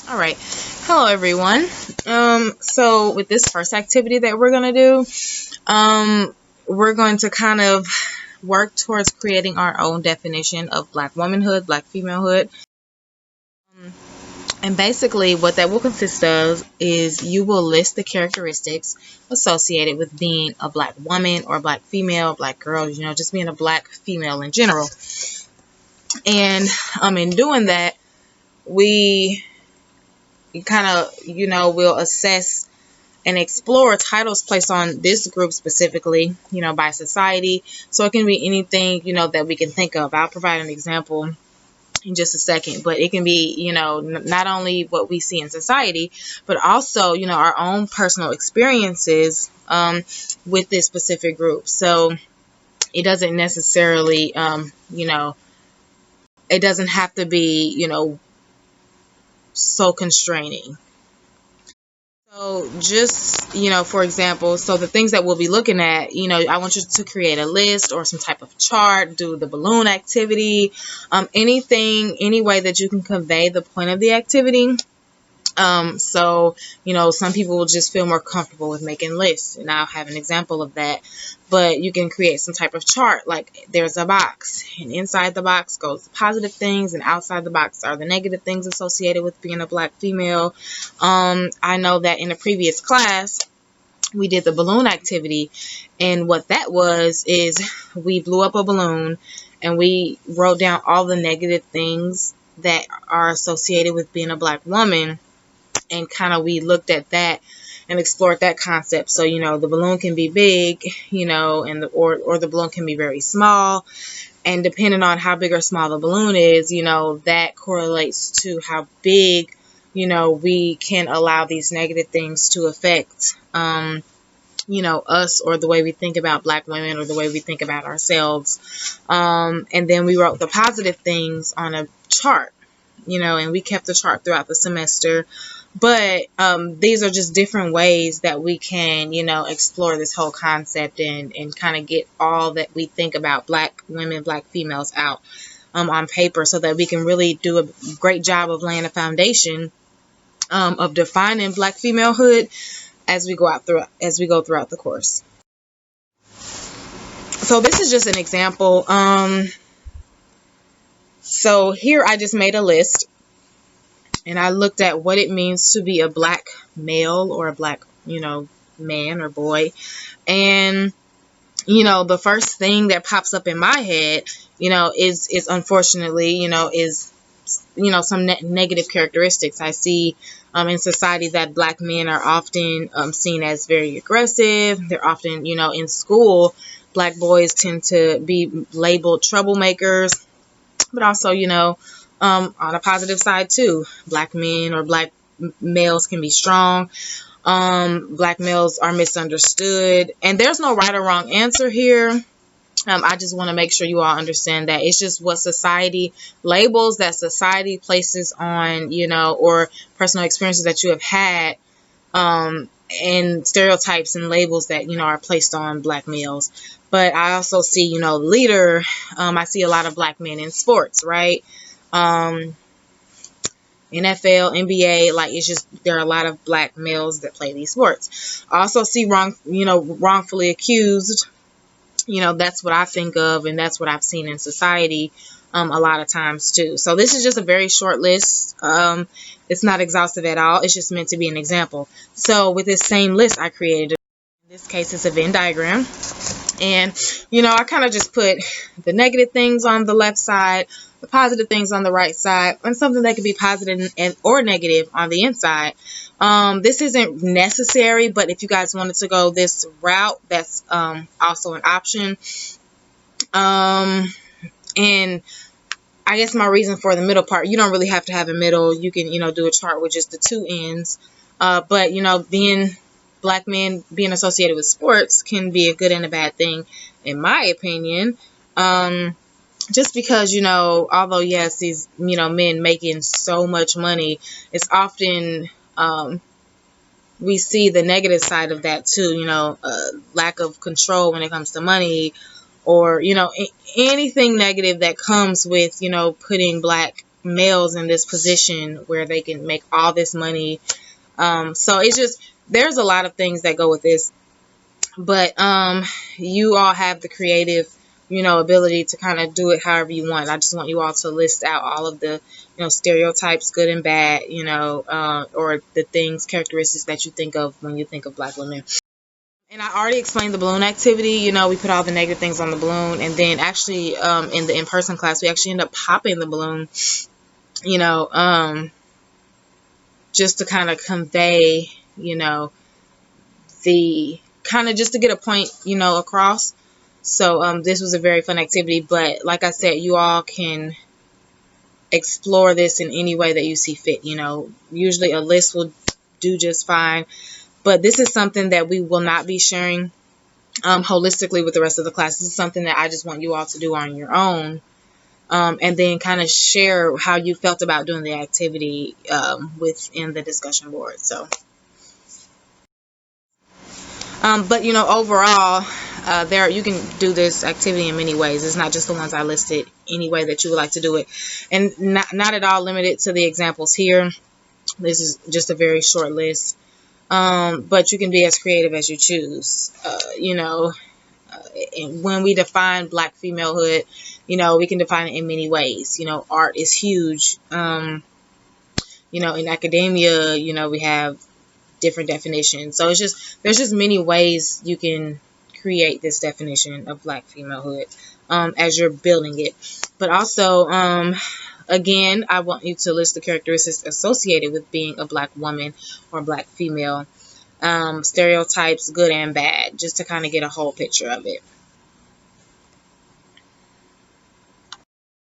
All right. Hello, everyone. So with this first activity that we're going to do, we're going to kind of work towards creating our own definition of Black womanhood, Black femalehood. And basically what that will consist of is you will list the characteristics associated with being a Black woman or Black female, Black girl, just being a Black female in general. And in doing that, we kind of, will assess and explore titles placed on this group specifically, by society. So it can be anything, that we can think of. I'll provide an example in just a second, but it can be, not only what we see in society, but also, our own personal experiences with this specific group. So it doesn't necessarily, it doesn't have to be, so constraining. So just, for example, so the things that we'll be looking at, I want you to create a list or some type of chart, do the balloon activity, anything, any way that you can convey the point of the activity. So, some people will just feel more comfortable with making lists, and I'll have an example of that. But you can create some type of chart, like there's a box, and inside the box goes the positive things, and outside the box are the negative things associated with being a Black female. I know that in a previous class, we did the balloon activity, and what that was is we blew up a balloon, and we wrote down all the negative things that are associated with being a Black woman. And kind of we looked at that and explored that concept. So, the balloon can be big, and or the balloon can be very small. And depending on how big or small the balloon is, that correlates to how big, we can allow these negative things to affect, us, or the way we think about Black women, or the way we think about ourselves. And then we wrote the positive things on a chart, and we kept the chart throughout the semester. But these are just different ways that we can, explore this whole concept and kind of get all that we think about Black women, Black females out on paper, so that we can really do a great job of laying a foundation of defining Black femalehood as we go throughout the course. So this is just an example. So here I just made a list. And I looked at what it means to be a Black male or a Black, man or boy. And, the first thing that pops up in my head, is unfortunately, is, some negative characteristics. I see in society that Black men are often seen as very aggressive. They're often, in school, Black boys tend to be labeled troublemakers. But also, on a positive side too, Black men or Black males can be strong. Black males are misunderstood, and there's no right or wrong answer here. I just want to make sure you all understand that it's just what society labels, that society places on, or personal experiences that you have had, and stereotypes and labels that, are placed on Black males. But I also see, leader, I see a lot of Black men in sports, right? NFL, NBA, like it's just, there are a lot of Black males that play these sports. I also see wrongfully accused. That's what I think of, and that's what I've seen in society a lot of times too. So this is just a very short list. It's not exhaustive at all. It's just meant to be an example. So with this same list I created, in this case it's a Venn diagram. And, I kind of just put the negative things on the left side, the positive things on the right side, and something that could be positive or negative on the inside. This isn't necessary, but if you guys wanted to go this route, that's also an option. And I guess my reason for the middle part, you don't really have to have a middle. You can, do a chart with just the two ends. But, being Black men being associated with sports can be a good and a bad thing, in my opinion. Just because, although, yes, these, men making so much money, it's often, we see the negative side of that too, lack of control when it comes to money, or, anything negative that comes with, putting Black males in this position where they can make all this money. So it's just, there's a lot of things that go with this, but you all have the creative, ability to kind of do it however you want. I just want you all to list out all of the, stereotypes, good and bad, or the things, characteristics that you think of when you think of Black women. And I already explained the balloon activity. We put all the negative things on the balloon, and then actually, in the in-person class, we actually end up popping the balloon, you know, um, just to kind of convey, the kind of just to get a point, across. So this was a very fun activity, but like I said, you all can explore this in any way that you see fit. Usually a list will do just fine, but this is something that we will not be sharing holistically with the rest of the class. This is something that I just want you all to do on your own, and then kind of share how you felt about doing the activity within the discussion board. So, but overall, you can do this activity in many ways. It's not just the ones I listed. Any way that you would like to do it, and not at all limited to the examples here. This is just a very short list. But you can be as creative as you choose. And when we define Black femalehood, we can define it in many ways. Art is huge. In academia, we have different definitions. So there's just many ways you can create this definition of Black femalehood as you're building it. But also, again, I want you to list the characteristics associated with being a Black woman or Black female. Stereotypes, good and bad, just to kind of get a whole picture of it.